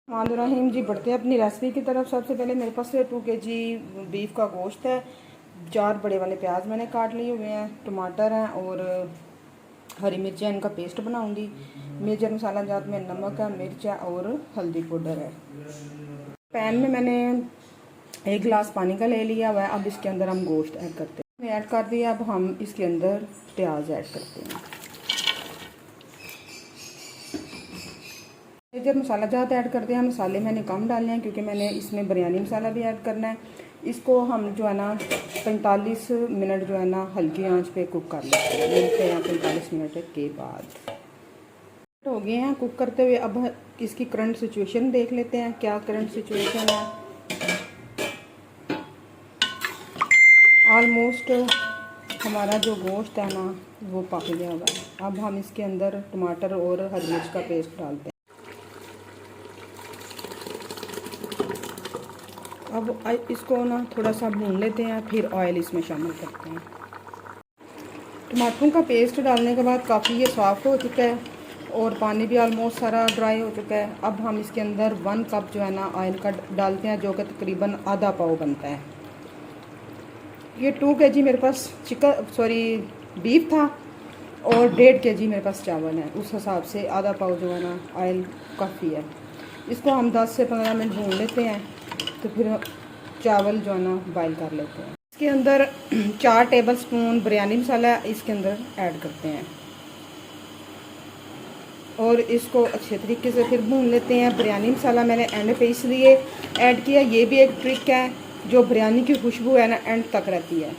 रहीम जी, बढ़ते हैं अपनी रेसिपी की तरफ। सबसे पहले मेरे पास 2 kg बीफ का गोश्त है। 4 बड़े वाले प्याज मैंने काट लिए हुए हैं, टमाटर हैं और हरी मिर्चें, इनका पेस्ट बनाऊंगी। मेजर मसाला जात में नमक है, मिर्च है और हल्दी पाउडर है। पैन में मैंने 1 गिलास पानी का ले लिया हुआ है। अब इसके अंदर हम गोश्त ऐड करते हैं। ऐड कर दिया। अब हम इसके अंदर प्याज ऐड करते हैं। जब मसाला जात ऐड करते हैं, मसाले मैंने कम डालने हैं क्योंकि मैंने इसमें बिरयानी मसाला भी ऐड करना है। इसको हम जो है ना 45 मिनट जो है ना हल्की आंच पे कुक कर लेते हैं। मिलते हैं 45 मिनट के बाद। हो गए हैं कुक करते हुए। अब इसकी करंट सिचुएशन देख लेते हैं, क्या करंट सिचुएशन है। ऑलमोस्ट हमारा जो गोश्त है ना वो पक गया हुआ है। अब हम इसके अंदर टमाटर और हरी मिर्च का पेस्ट डालते हैं। अब इसको ना थोड़ा सा भून लेते हैं, फिर ऑयल इसमें शामिल करते हैं। टमाटरों का पेस्ट डालने के बाद काफ़ी ये सॉफ्ट हो चुका है और पानी भी ऑलमोस्ट सारा ड्राई हो चुका है। अब हम इसके अंदर 1 कप जो है ना ऑयल का डालते हैं, जो कि तकरीबन आधा पाव बनता है। ये 2 kg मेरे पास बीफ था और 1.5 kg मेरे पास चावल है। उस हिसाब से आधा पाव जो है ना ऑयल काफ़ी है। इसको हम 10 से 15 मिनट भून लेते हैं, तो फिर चावल जो है ना बॉईल कर लेते हैं। इसके अंदर 4 टेबलस्पून बिरयानी मसाला इसके अंदर ऐड करते हैं और इसको अच्छे तरीके से फिर भून लेते हैं। बिरयानी मसाला मैंने एंड पे इसलिए ऐड किया, ये भी एक ट्रिक है, जो बिरयानी की खुशबू है ना एंड तक रहती है।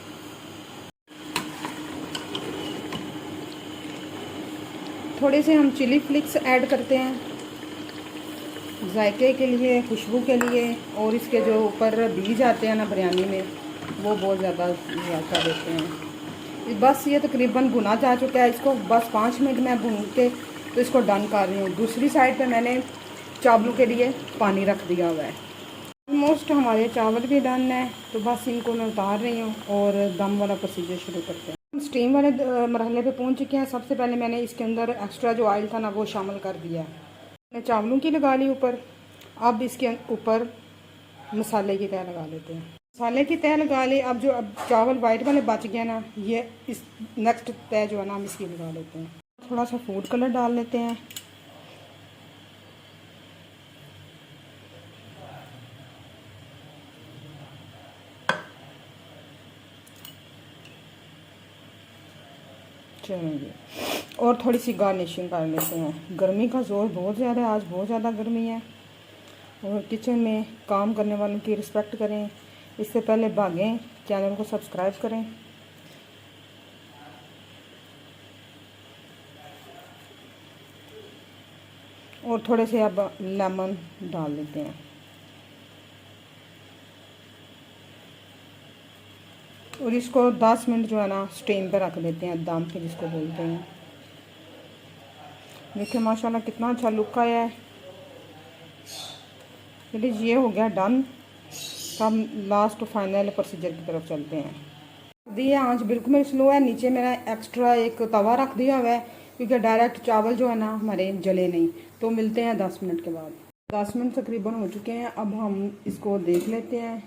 थोड़े से हम चिली फ्लिक्स ऐड करते हैं जायके के लिए, खुशबू के लिए। और इसके जो ऊपर बीज आते हैं ना बिरयानी में, वो बहुत ज़्यादा जायका देते हैं। बस ये तकरीबन भुना जा चुका है। इसको बस 5 मिनट में भून के तो इसको डन कर रही हूँ। दूसरी साइड पे मैंने चावलों के लिए पानी रख दिया हुआ है। ऑलमोस्ट हमारे चावल भी डन है, तो बस इनको मैं उतार रही हूँ और दम वाला प्रोसीजर शुरू करते हैं। स्टीम वाले मरहले पे पहुँच चुके हैं। सबसे पहले मैंने इसके अंदर एक्स्ट्रा जो ऑयल था ना वो शामिल कर दिया है। मैंने चावलों की लगा ली ऊपर। अब इसके ऊपर मसाले की तह लगा लेते हैं। मसाले की तह लगा ली। अब चावल वाइट वाले बच गए ना, ये इस नेक्स्ट तह जो है ना हम इसकी लगा लेते हैं। थोड़ा सा फूड कलर डाल लेते हैं। चलिए, और थोड़ी सी गार्निशिंग कर लेते हैं। गर्मी का जोर बहुत ज़्यादा है, आज बहुत ज़्यादा गर्मी है। और किचन में काम करने वालों की रिस्पेक्ट करें। इससे पहले भागें, चैनल को सब्सक्राइब करें। और थोड़े से अब लेमन डाल देते हैं और इसको 10 मिनट जो है ना स्टीम पे रख देते हैं, दम पे जिसको बोलते हैं। देखिए माशाल्लाह कितना अच्छा लुक आया है। चलिए, ये हो गया डन। तो हम लास्ट फाइनल प्रोसीजर की तरफ चलते हैं। दी आंच बिल्कुल मेरी स्लो है। नीचे मेरा एक्स्ट्रा एक तवा रख दिया हुआ है क्योंकि डायरेक्ट चावल जो है ना हमारे जले नहीं। तो मिलते हैं 10 मिनट के बाद। 10 मिनट तकरीबन हो चुके हैं। अब हम इसको देख लेते हैं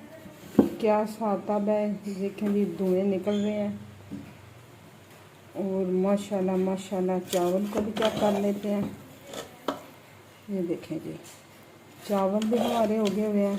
क्या हिसाब है। देखें जी, धुएँ निकल रहे हैं और माशाल्लाह माशाल्लाह चावल को भी चेक कर लेते हैं। ये देखें जी, चावल भी हमारे हो गए हुए हैं।